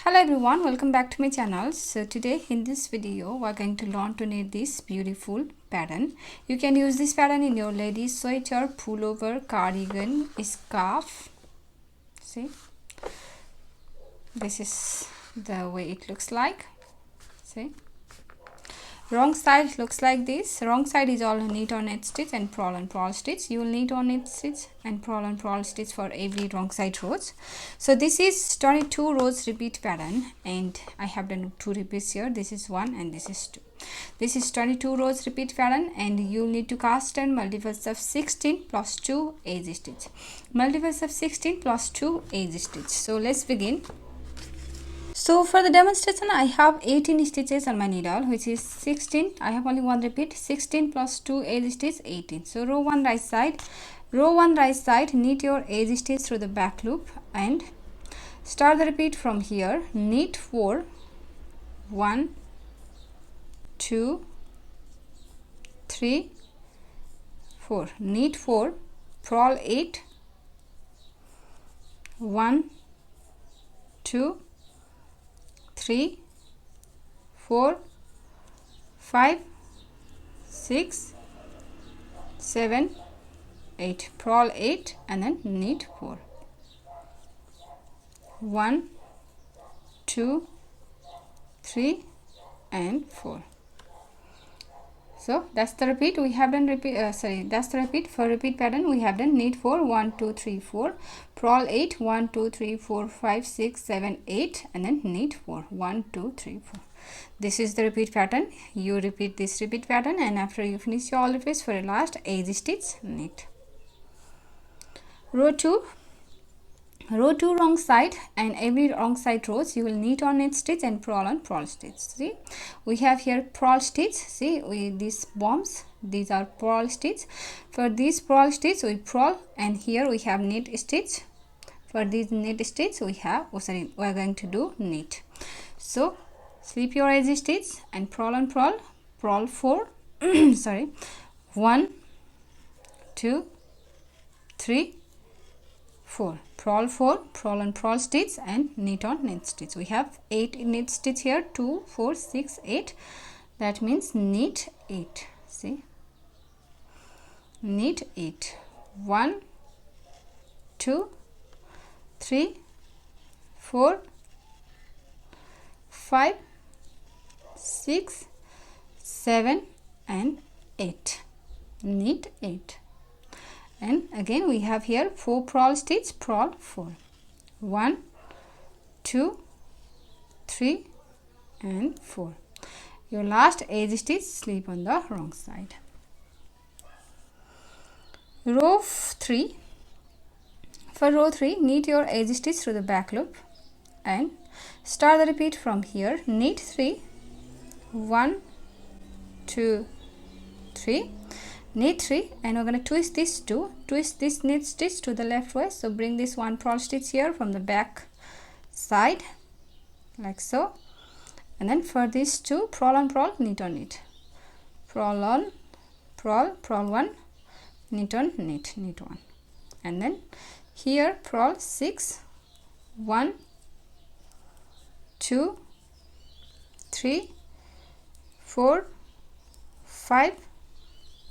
Hello everyone, welcome back to my channel. So today in this video we are going to learn to knit this beautiful pattern. You can use this pattern in your ladies sweater, pullover, cardigan, scarf. See, this is the way it looks like. See, wrong side looks like this. Wrong side is all knit on knit stitch and purl stitch. You will knit on knit stitch and purl stitch for every wrong side rows. So this is 22 rows repeat pattern, and I have done 2 repeats here. This is 1 and this is 2. This is 22 rows repeat pattern, and you need to cast 10 multiples of 16 plus 2 edge stitch. Multiples of 16 plus 2 edge stitch. So let's begin. So for the demonstration I have 18 stitches on my needle, which is 16. I have only one repeat. 16 plus 2 edge stitch 18. So row 1 right side, knit your edge stitch through the back loop and start the repeat from here. Knit 4, 1, 2, 3, 4. Knit 4, purl 8, 1, 2, 3, 4, 5, 6, 7, 8. Purl 8 and then knit 4. 1, 2, 3 and 4. So that's the repeat. We have done that's the repeat. For repeat pattern we have done knit 4, 1, 2, 3, 4, purl 8, 1, 2, 3, 4, 5, 6, 7, 8 and then knit 4, 1, 2, 3, 4. This is the repeat pattern. You repeat this repeat pattern, and after you finish all repeats, for a last edge stitch, knit. Row 2 wrong side, and every wrong side rows you will knit on knit stitch and purl stitch. See, we have here purl stitch. See, these bombs, these are purl stitch. For this purl stitch we purl, and here we have knit stitch. For this knit stitch we have we are going to do knit. So slip your edge stitch and purl 4 sorry, 1, 2, 3, 4. Purl 4, purl stitch and knit on knit stitch. We have 8 knit stitch here. 2, 4, 6, 8. That means knit 8. See, knit 8. 1, 2, 3, 4, 5, 6, 7 and 8. Knit 8. And again we have here 4 purl stitch, purl 4. 1, 2, 3 and 4. Your last edge stitch, slip on the wrong side. Row 3. For row 3, knit your edge stitch through the back loop and start the repeat from here. Knit 3, 1, 2, 3. Knit 3, and we're going to twist this knit stitch to the left way. So bring this 1 purl stitch here from the back side like so, and then for these 2 purl on purl, knit on knit, purl on purl 1, knit on knit 1, and then here purl 6, 1, 2, 3, 4, 5,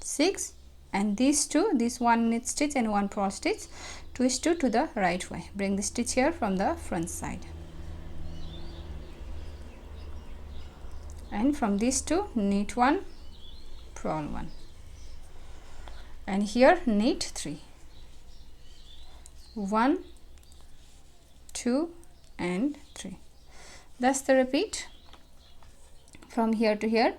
6, and these 2, this 1 knit stitch and 1 purl stitch, twist 2 to the right way. Bring the stitch here from the front side, and from these 2 knit 1, purl 1, and here knit 3, 1, 2 and 3. That's the repeat from here to here.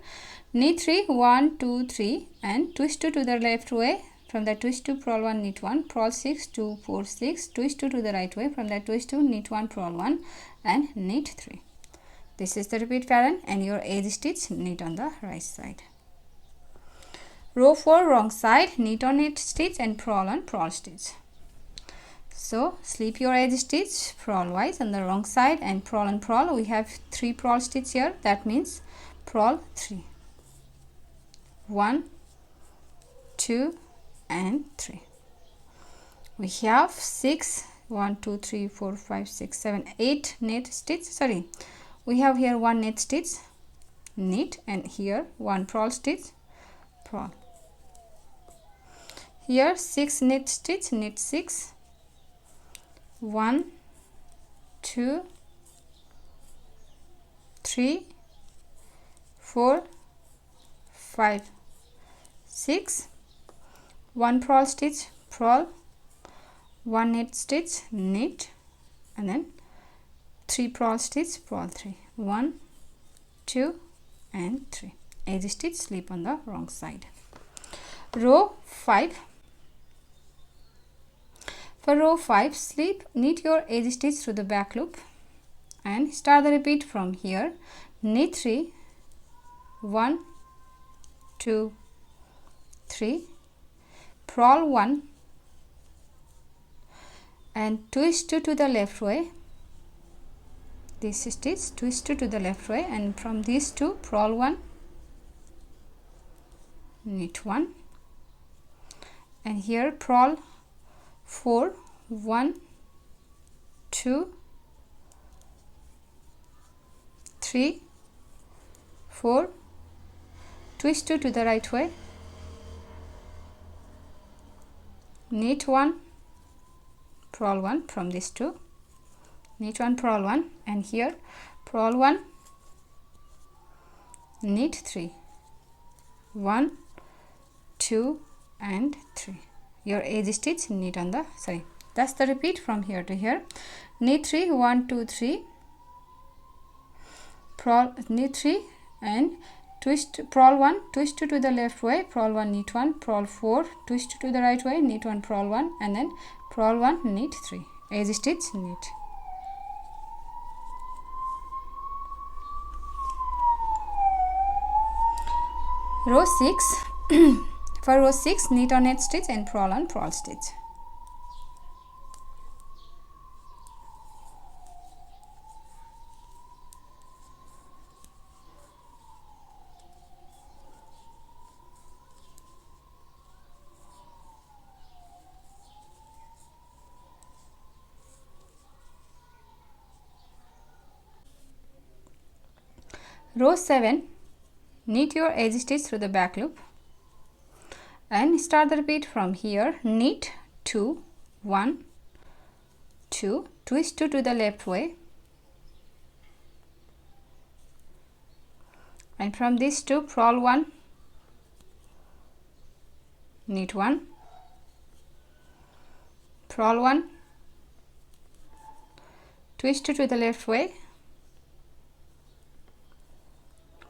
Knit 3, 1, 2, 3 and twist 2 to the left way. From that twist 2, purl 1, knit 1, purl 6, 2, 4, 6, twist 2 to the right way. From that twist 2, knit 1, purl 1 and knit 3. This is the repeat pattern, and your edge stitch, knit on the right side. Row 4 wrong side, knit on knit stitch and purl on purl stitch. So slip your edge stitch purl wise on the wrong side and purl on purl. We have 3 purl stitch here. That means purl 3. 1, 2 and 3. We have 6 1 2 3 4 5 6 7 8 knit stitch. Sorry, we have here 1 knit stitch, knit, and here 1 purl stitch, purl. Here 6 knit stitch, knit 6, 1 2 3 4 5 6, 1 purl stitch, purl, 1 knit stitch, knit, and then 3 purl stitch, purl 3, 1 2 and 3. Edge stitch, slip on the wrong side. Row 5. For row 5, slip, knit your edge stitch through the back loop and start the repeat from here. Knit 3, 1 2 3, purl 1 and twist 2 to the left way. This stitch, twist 2 to the left way, and from these 2 purl 1, knit 1, and here purl 4, 1 2 3 4, twist 2 to the right way, knit 1, purl 1 from these 2, knit 1, purl 1, and here purl 1, knit 3, 1 2 and 3. Your edge stitch, knit on the, sorry, that's the repeat from here to here. Knit 3, 1 2 3, purl, knit 3 and twist, purl 1, twist 2 to the left way, purl 1, knit 1, purl 4, twist to the right way, knit 1, purl 1, and then purl 1, knit 3, edge stitch, knit. Row 6. For row 6, knit on edge stitch and purl on purl stitch. Row 7, knit your edge stitch through the back loop and start the repeat from here. Knit 2, 1 2, twist 2 to the left way, and from these 2 purl 1, knit 1, purl 1, twist 2 to the left way,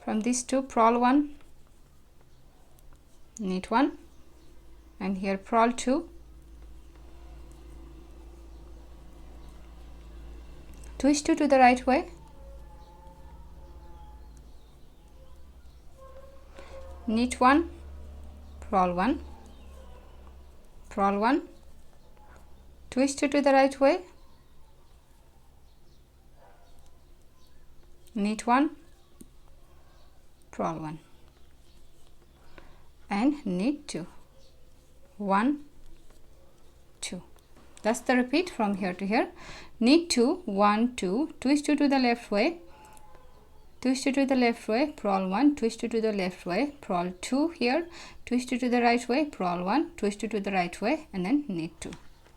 from these 2 purl 1, knit 1, and here purl 2, twist 2 to the right way, knit 1, purl 1, purl 1, twist 2 to the right way, knit 1, purl 1, and knit 2, 1 2. That's the repeat from here to here. Knit 2, 1 2, twist 2 to the left way, twist 2 to the left way, purl 1, twist 2 to the left way, purl 2 here, twist 2 to the right way, purl 1, twist 2 to the right way, and then knit 2,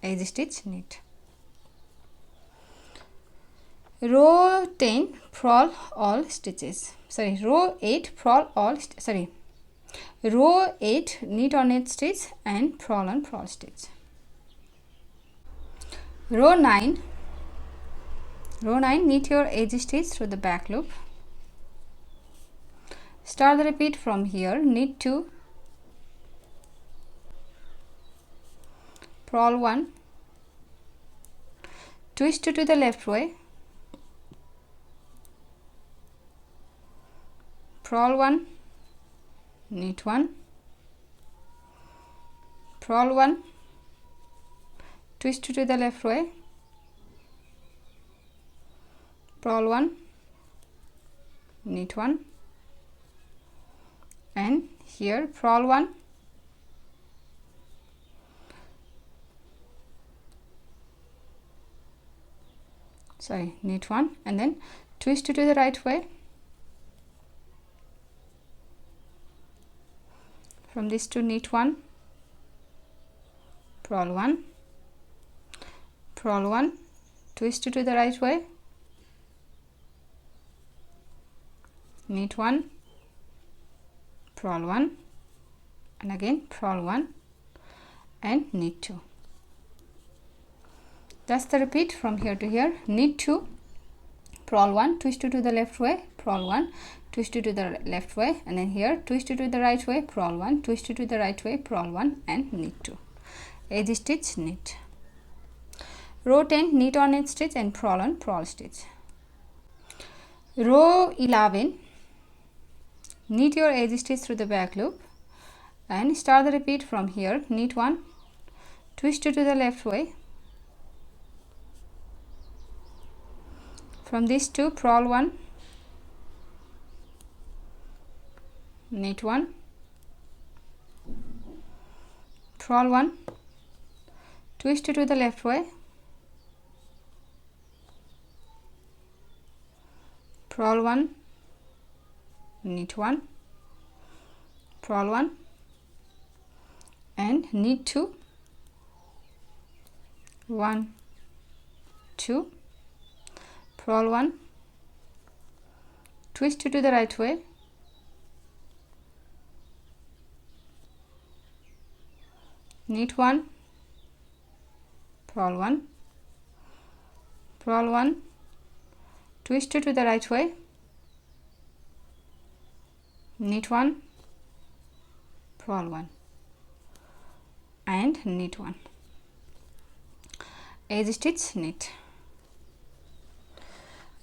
edge stitch, knit. Row 10, purl all stitches. Sorry, row 8, purl all, row 8, knit on edge stitch and purl on purl stitch. Row 9, knit your edge stitch through the back loop. Start the repeat from here. Knit 2, purl 1, twist 2 to the left way, purl 1, knit 1, purl 1, twist 2 to the left way, purl 1, knit 1, and here purl 1, knit 1 and then twist to the right way. From this to knit 1, purl 1, purl 1, twist to the right way, knit 1, purl 1 and again purl 1 and knit 2. That's the repeat from here to here. Knit 2, purl 1, twist to the left way, purl 1, twist to the left way, and then here twist to the right way, purl 1, twist to the right way, purl 1 and knit 2. Edge stitch, knit. Row 10, knit on edge stitch and purl on purl stitch. Row 11, knit your edge stitch through the back loop and start the repeat from here. Knit 1, twist to the left way, from this to purl 1, knit 1, purl 1, twist to the left way, purl 1, knit 1, purl 1 and knit 2, 1, 2, purl 1, twist to the right way, knit 1, purl 1, purl 1, twist to the right way, knit 1, purl 1 and knit 1. Edge stitch, knit.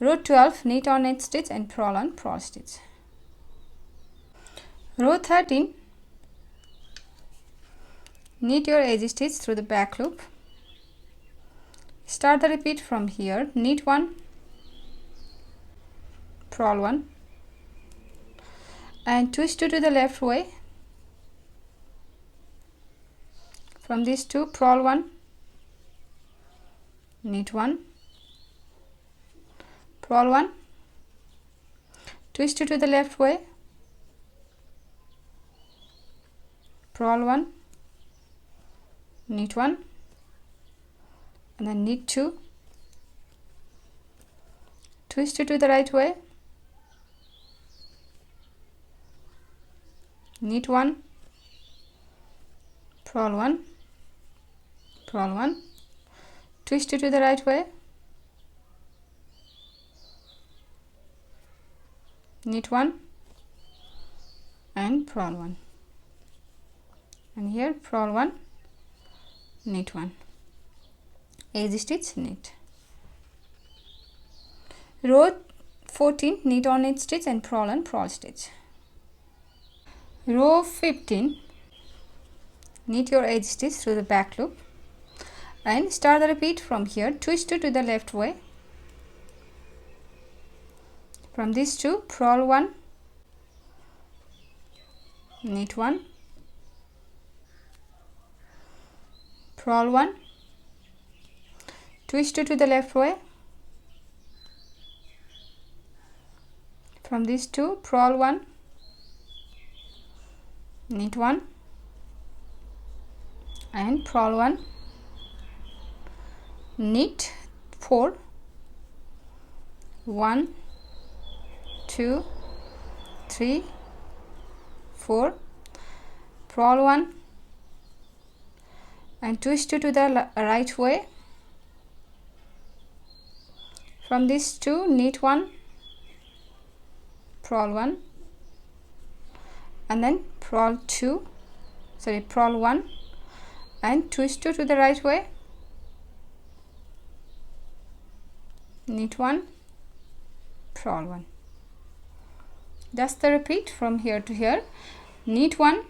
Row 12, knit on edge stitch and purl on purl stitch. Row 13, knit your edge stitch through the back loop. Start the repeat from here. Knit 1, purl 1 and twist to the left way. From this to purl 1, knit 1, purl 1, twist to the left way, purl 1, knit 1 and then knit 2, twist to the right way, knit 1, purl 1, purl 1, twist to the right way, knit 1 and purl 1 and here purl 1, knit 1. Edge stitch, knit. Row 14, knit on edge stitch and purl on purl stitch. Row 15, knit your edge stitch through the back loop and start the repeat from here. Twist to the left way. From this to purl 1, knit 1, purl 1, twist to the left way. From this to purl 1, knit 1 and purl 1, knit 4, 1, 2, 3, 4, purl 1 and twist to the right way. From this to knit 1, purl 1 and then purl 1 and twist to the right way, knit 1, purl 1. That's the repeat from here to here. Knit 1,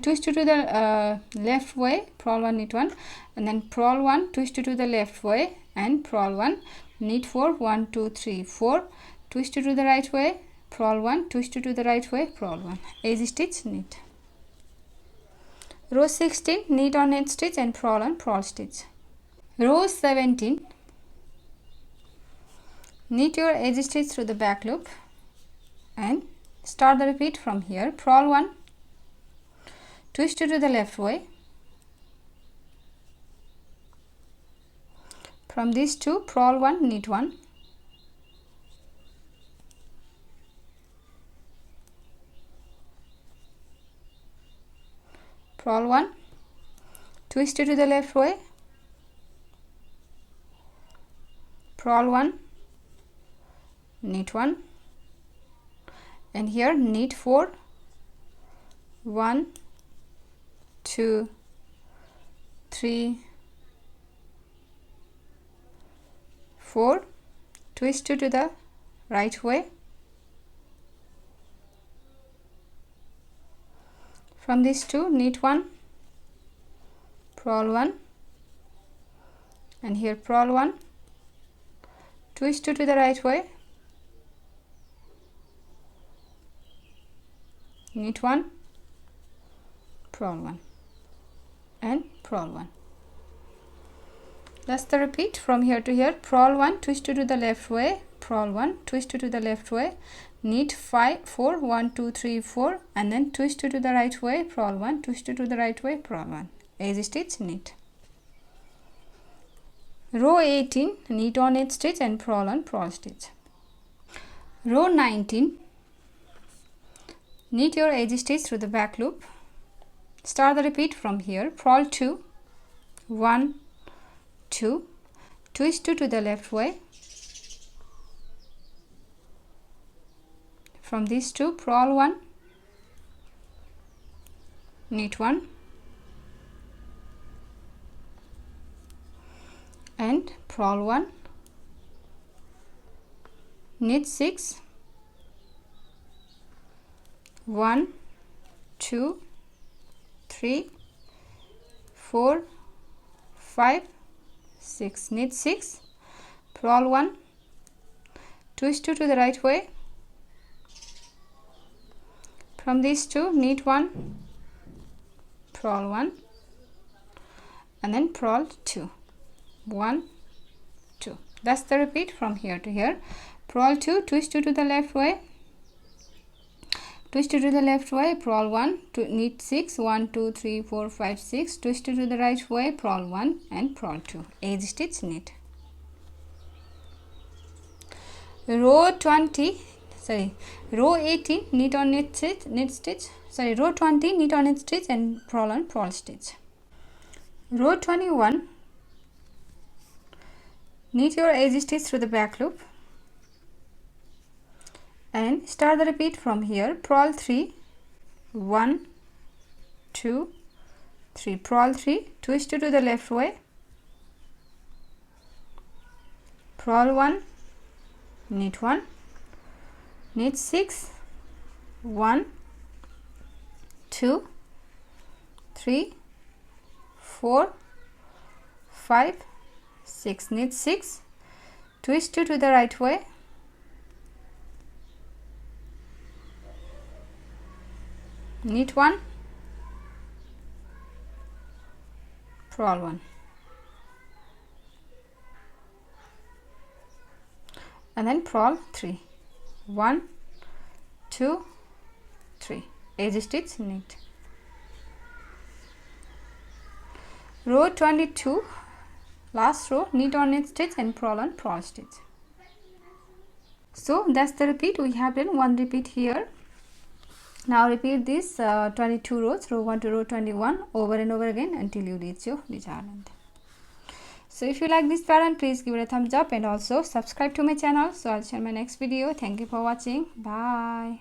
twist to the left way, purl 1, knit 1 and then purl 1, twist to the left way and purl 1, knit 4, 1, 2, 3, 4, twist to the right way, purl 1, twist to the right way, purl 1. Edge stitch, knit. Row 16, knit on edge stitch and purl on purl stitch. Row 17, knit your edge stitch through the back loop and start the repeat from here. Purl 1, twist to the left way. From these two, purl 1, knit 1, purl 1, twist to the left way, purl 1, knit 1, and here knit 4, 1, 2, 3, 4, twist to the right way. From these two, knit 1, purl 1, and here purl 1, twist to the right way, knit 1, purl 1, and purl 1. That's the repeat from here to here. Purl 1, twist to the left way, purl 1, twist to the left way, knit 5, 4, 1, 2, 3, 4, and then twist to the right way, purl 1, twist to the right way, purl 1, edge stitch, knit. Row 18, knit on edge stitch and purl on purl stitch. Row 19, knit your edge stitch through the back loop. Start the repeat from here. Purl 2, 1, 2, twist to the left way. From these two, purl 1, knit 1, and purl 1, knit 6, 1, 2, 3, 4, 5, 6, knit 6, purl 1, twist to the right way. From these two, knit 1, purl 1, and then purl 2, 1, 2. That's the repeat from here to here. Purl 2, twist to the left way, twist to the left way, purl 1, knit 6, 1, 2, 3, 4, 5, 6, twist to the right way, purl 1, and purl 2, edge stitch, knit. Row 18, knit on knit stitch, row 20, knit on knit stitch and purl on purl stitch. Row 21, knit your edge stitch through the back loop and start the repeat from here. Purl 3, 1, 2, 3, purl 3, twist to the left way, purl 1, knit 1, knit 6, 1, 2, 3, 4, 5, 6, knit 6, twist to the right way, knit 1, purl 1, and then purl 3, 1, 2, 3, edge stitch, knit. Row 22, last row, knit on knit stitch and purl on purl stitch. So that's the repeat. We have done one repeat here. Now repeat this 22 rows, row 1 to row 21, over and over again until you reach your desired length. So if you like this pattern, please give it a thumbs up and also subscribe to my channel. So I'll share my next video. Thank you for watching. Bye.